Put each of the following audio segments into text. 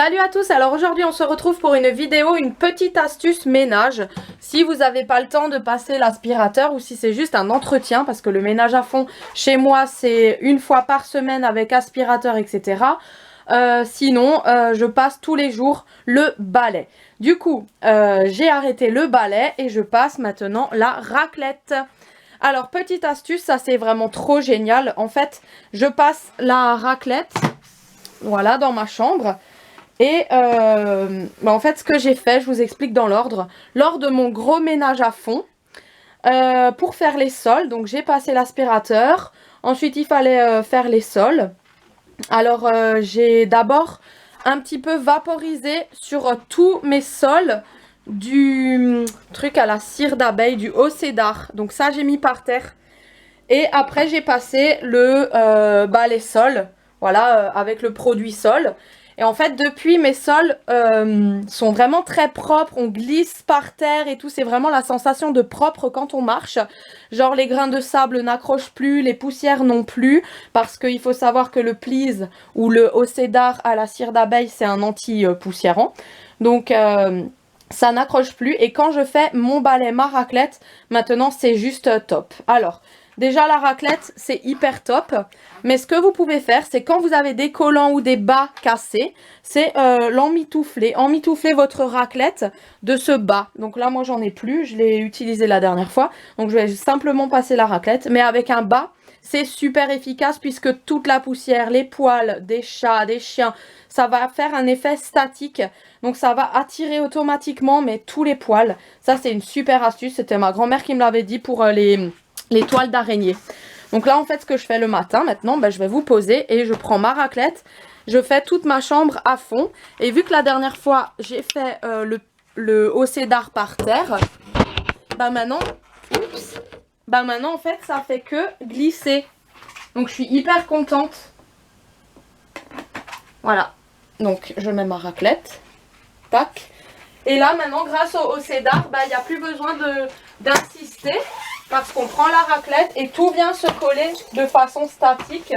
Salut à tous, alors aujourd'hui on se retrouve pour une vidéo, une petite astuce ménage. Si vous n'avez pas le temps de passer l'aspirateur ou si c'est juste un entretien, parce que le ménage à fond chez moi c'est une fois par semaine avec aspirateur etc. Sinon je passe tous les jours le balai. Du coup j'ai arrêté le balai et je passe maintenant la raclette. Alors petite astuce, ça c'est vraiment trop génial. En fait je passe la raclette, voilà, dans ma chambre. Et en fait, ce que j'ai fait, je vous explique dans l'ordre. Lors de mon gros ménage à fond, pour faire les sols, donc j'ai passé l'aspirateur. Ensuite, il fallait faire les sols. Alors, j'ai d'abord un petit peu vaporisé sur tous mes sols du truc à la cire d'abeille, du haut cédar. Donc ça, j'ai mis par terre. Et après, j'ai passé les sols, voilà, avec le produit sol. Et en fait, depuis, mes sols sont vraiment très propres. On glisse par terre et tout. C'est vraiment la sensation de propre quand on marche. Genre, les grains de sable n'accrochent plus, les poussières non plus. Parce qu'il faut savoir que le Please ou le haut cédar à la cire d'abeille, c'est un anti-poussiérant. Donc, ça n'accroche plus. Et quand je fais mon balai, ma raclette, maintenant, c'est juste top. Alors, déjà, la raclette, c'est hyper top. Mais ce que vous pouvez faire, c'est quand vous avez des collants ou des bas cassés, c'est l'emmitoufler. Emmitoufler votre raclette de ce bas. Donc là, moi, j'en ai plus. Je l'ai utilisé la dernière fois. Donc, je vais simplement passer la raclette. Mais avec un bas, c'est super efficace puisque toute la poussière, les poils des chats, des chiens, ça va faire un effet statique. Donc, ça va attirer automatiquement, mais tous les poils. Ça, c'est une super astuce. C'était ma grand-mère qui me l'avait dit pour les toiles d'araignée. Donc là, en fait, ce que je fais le matin, maintenant, je vais vous poser et je prends ma raclette. Je fais toute ma chambre à fond. Et vu que la dernière fois, j'ai fait le haut cédar par terre, maintenant, en fait, ça fait que glisser. Donc, je suis hyper contente. Voilà. Donc, je mets ma raclette. Tac. Et là, maintenant, grâce au cédar, il n'y a plus besoin d'insister. Parce qu'on prend la raclette et tout vient se coller de façon statique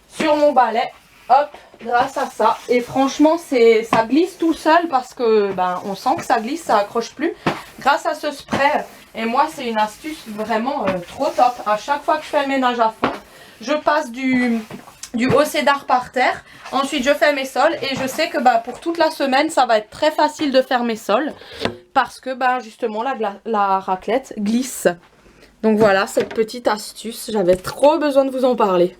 sur mon balai. Hop, grâce à ça. Et franchement, ça glisse tout seul parce que on sent que ça glisse, ça accroche plus. Grâce à ce spray. Et moi, c'est une astuce vraiment trop top. À chaque fois que je fais le ménage à fond, je passe du haut cédar par terre. Ensuite, je fais mes sols et je sais que pour toute la semaine, ça va être très facile de faire mes sols. Parce que justement la raclette glisse. Donc voilà cette petite astuce, j'avais trop besoin de vous en parler.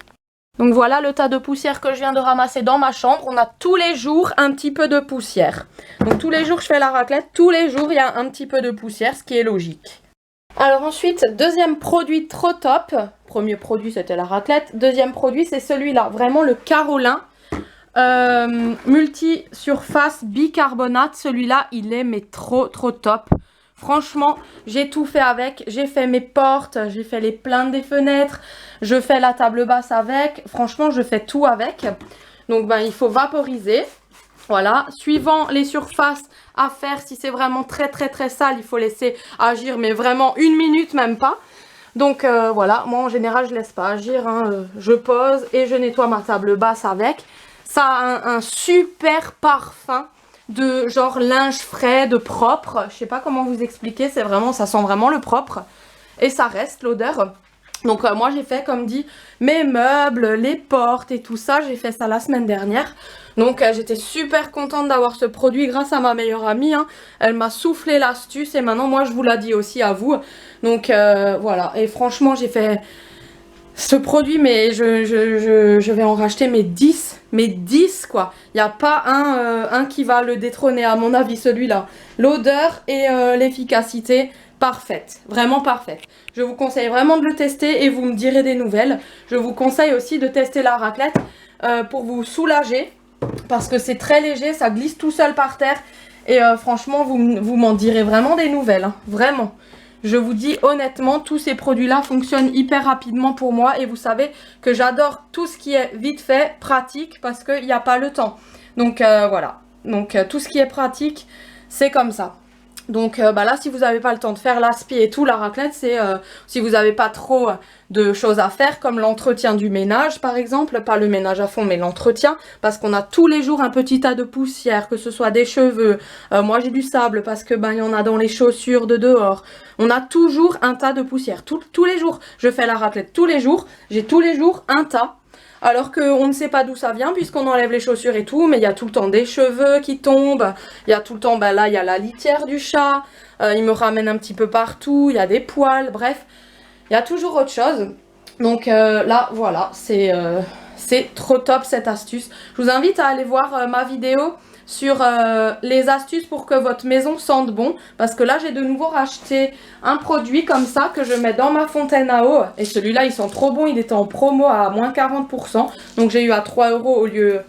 Donc voilà le tas de poussière que je viens de ramasser dans ma chambre. On a tous les jours un petit peu de poussière. Donc tous les jours je fais la raclette, tous les jours il y a un petit peu de poussière, ce qui est logique. Alors ensuite, deuxième produit trop top. Premier produit c'était la raclette. Deuxième produit c'est celui-là, vraiment le Carolin. Multi-surface bicarbonate, celui-là il est mais trop top. Franchement, j'ai tout fait avec, j'ai fait mes portes, j'ai fait les plaintes des fenêtres, je fais la table basse avec, franchement je fais tout avec. Donc il faut vaporiser, voilà, suivant les surfaces à faire, si c'est vraiment très sale, il faut laisser agir, mais vraiment 1 minute même pas. Donc voilà, moi en général je laisse pas agir, je pose et je nettoie ma table basse avec. Ça a un super parfum de genre linge frais, de propre. Je sais pas comment vous expliquer, ça sent vraiment le propre. Et ça reste l'odeur. Donc moi j'ai fait comme dit mes meubles, les portes et tout ça. J'ai fait ça la semaine dernière. Donc j'étais super contente d'avoir ce produit grâce à ma meilleure amie. Elle m'a soufflé l'astuce et maintenant moi je vous la dis aussi à vous. Donc voilà. Et franchement j'ai fait ce produit, mais je vais en racheter mes 10 quoi. Il n'y a pas un qui va le détrôner à mon avis, celui-là. L'odeur et l'efficacité, parfaite, vraiment parfaite. Je vous conseille vraiment de le tester et vous me direz des nouvelles. Je vous conseille aussi de tester la raclette pour vous soulager parce que c'est très léger, ça glisse tout seul par terre et franchement vous m'en direz vraiment des nouvelles, vraiment. Je vous dis honnêtement, tous ces produits-là fonctionnent hyper rapidement pour moi. Et vous savez que j'adore tout ce qui est vite fait, pratique, parce qu'il n'y a pas le temps. Donc voilà. Donc tout ce qui est pratique, c'est comme ça. Donc là, si vous n'avez pas le temps de faire l'aspi et tout, la raclette, c'est si vous n'avez pas trop de choses à faire, comme l'entretien du ménage par exemple, pas le ménage à fond mais l'entretien, parce qu'on a tous les jours un petit tas de poussière, que ce soit des cheveux, moi j'ai du sable parce que il y en a dans les chaussures de dehors, on a toujours un tas de poussière, tous les jours, je fais la raclette tous les jours, j'ai tous les jours un tas. Alors qu'on ne sait pas d'où ça vient puisqu'on enlève les chaussures et tout, mais il y a tout le temps des cheveux qui tombent, il y a tout le temps, là il y a la litière du chat, il me ramène un petit peu partout, il y a des poils, bref, il y a toujours autre chose. Donc là voilà, c'est trop top cette astuce. Je vous invite à aller voir ma vidéo sur les astuces pour que votre maison sente bon, parce que là j'ai de nouveau racheté un produit comme ça que je mets dans ma fontaine à eau, et celui-là il sent trop bon, il était en promo à moins 40%, donc j'ai eu à 3 € au lieu,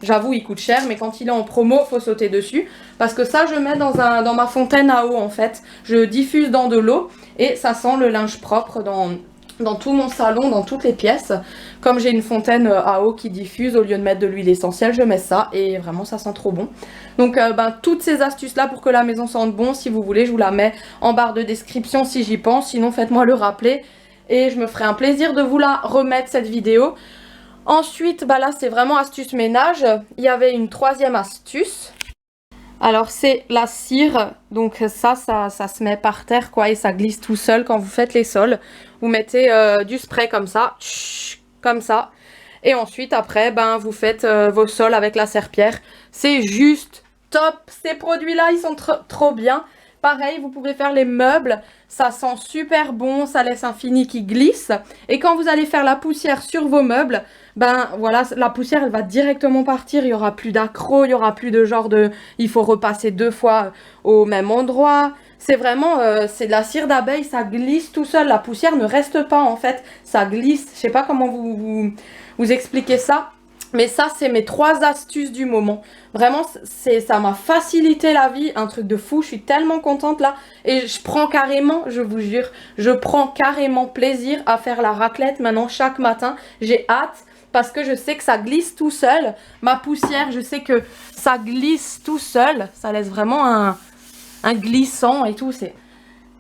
j'avoue il coûte cher, mais quand il est en promo faut sauter dessus, parce que ça je mets dans ma fontaine à eau en fait, je diffuse dans de l'eau et ça sent le linge propre dans tout mon salon, dans toutes les pièces. Comme j'ai une fontaine à eau qui diffuse, au lieu de mettre de l'huile essentielle, je mets ça et vraiment ça sent trop bon. Donc toutes ces astuces là pour que la maison sente bon, si vous voulez, je vous la mets en barre de description si j'y pense, sinon faites-moi le rappeler et je me ferai un plaisir de vous la remettre cette vidéo. Ensuite, là c'est vraiment astuce ménage, il y avait une troisième astuce. Alors c'est la cire, donc ça se met par terre quoi et ça glisse tout seul quand vous faites les sols. Vous mettez du spray comme ça, et ensuite après vous faites vos sols avec la serpillière. C'est juste top, ces produits là ils sont trop bien. Pareil, vous pouvez faire les meubles, ça sent super bon, ça laisse un fini qui glisse. Et quand vous allez faire la poussière sur vos meubles, voilà, la poussière elle va directement partir, il n'y aura plus d'accro, il n'y aura plus de genre de... Il faut repasser 2 fois au même endroit. C'est vraiment, c'est de la cire d'abeille, ça glisse tout seul, la poussière ne reste pas en fait, ça glisse. Je sais pas comment vous expliquer ça. Mais ça, c'est mes 3 astuces du moment. Vraiment, ça m'a facilité la vie, un truc de fou. Je suis tellement contente là. Et je prends carrément, je vous jure, je prends carrément plaisir à faire la raclette maintenant chaque matin. J'ai hâte parce que je sais que ça glisse tout seul. Ma poussière, je sais que ça glisse tout seul. Ça laisse vraiment un glissant et tout.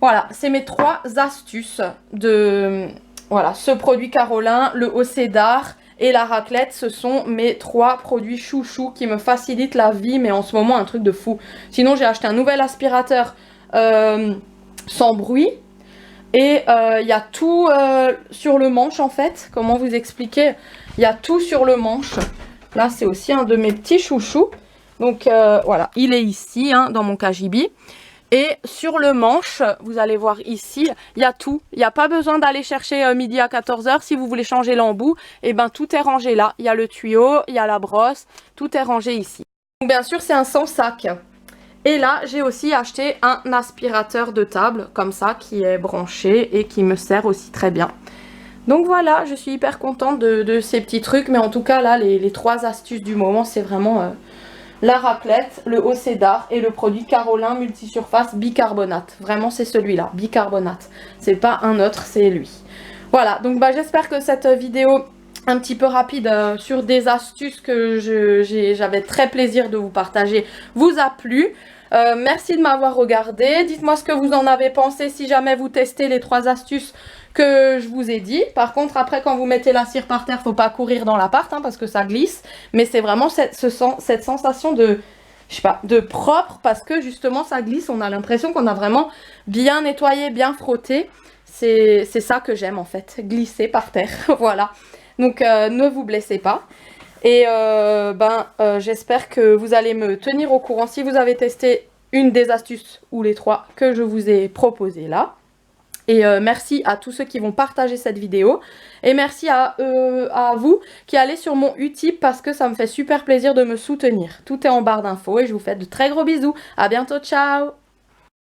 Voilà, c'est mes 3 astuces de... Voilà, ce produit Carolin, le haut cédar et la raclette, ce sont mes 3 produits chouchous qui me facilitent la vie, mais en ce moment un truc de fou. Sinon j'ai acheté un nouvel aspirateur sans bruit et il y a tout sur le manche en fait. Comment vous expliquer? Il y a tout sur le manche. Là c'est aussi un de mes petits chouchous. Donc voilà, il est ici dans mon cagibi. Et sur le manche, vous allez voir ici, il y a tout. Il n'y a pas besoin d'aller chercher midi à 14 h. Si vous voulez changer l'embout, et tout est rangé là. Il y a le tuyau, il y a la brosse, tout est rangé ici. Donc, bien sûr, c'est un sans sac. Et là, j'ai aussi acheté un aspirateur de table, comme ça, qui est branché et qui me sert aussi très bien. Donc voilà, je suis hyper contente de ces petits trucs. Mais en tout cas, là, les 3 astuces du moment, c'est vraiment... la raclette, le haut cédar et le produit Carolin multisurface bicarbonate. Vraiment c'est celui-là, bicarbonate. C'est pas un autre, c'est lui. Voilà, donc j'espère que cette vidéo un petit peu rapide sur des astuces que j'avais très plaisir de vous partager vous a plu. Merci de m'avoir regardé. Dites-moi ce que vous en avez pensé si jamais vous testez les 3 astuces que je vous ai dit. Par contre, après, quand vous mettez la cire par terre, faut pas courir dans l'appart parce que ça glisse. Mais c'est vraiment cette sensation de, je sais pas, de propre parce que justement ça glisse. On a l'impression qu'on a vraiment bien nettoyé, bien frotté. C'est ça que j'aime en fait, glisser par terre. Voilà. Donc ne vous blessez pas. Et j'espère que vous allez me tenir au courant si vous avez testé une des astuces ou les 3 que je vous ai proposées là. Et merci à tous ceux qui vont partager cette vidéo. Et merci à vous qui allez sur mon Utip parce que ça me fait super plaisir de me soutenir. Tout est en barre d'infos et je vous fais de très gros bisous. À bientôt, ciao!